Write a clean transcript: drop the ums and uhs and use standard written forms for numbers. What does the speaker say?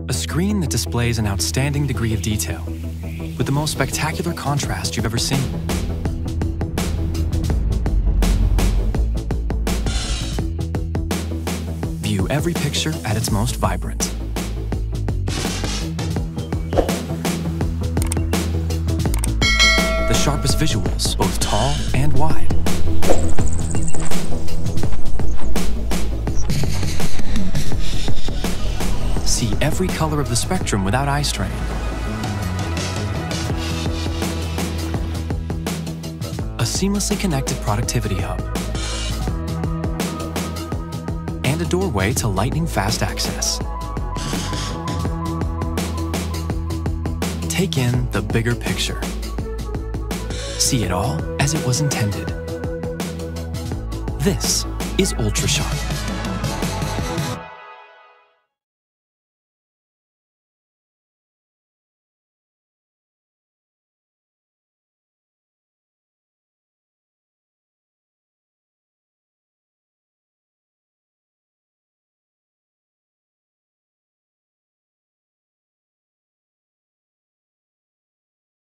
A screen that displays an outstanding degree of detail, with the most spectacular contrast you've ever seen. View every picture at its most vibrant. The sharpest visuals, both tall and wide. See every color of the spectrum without eye strain. A seamlessly connected productivity hub. And a doorway to lightning-fast access. Take in the bigger picture. See it all as it was intended. This is UltraSharp.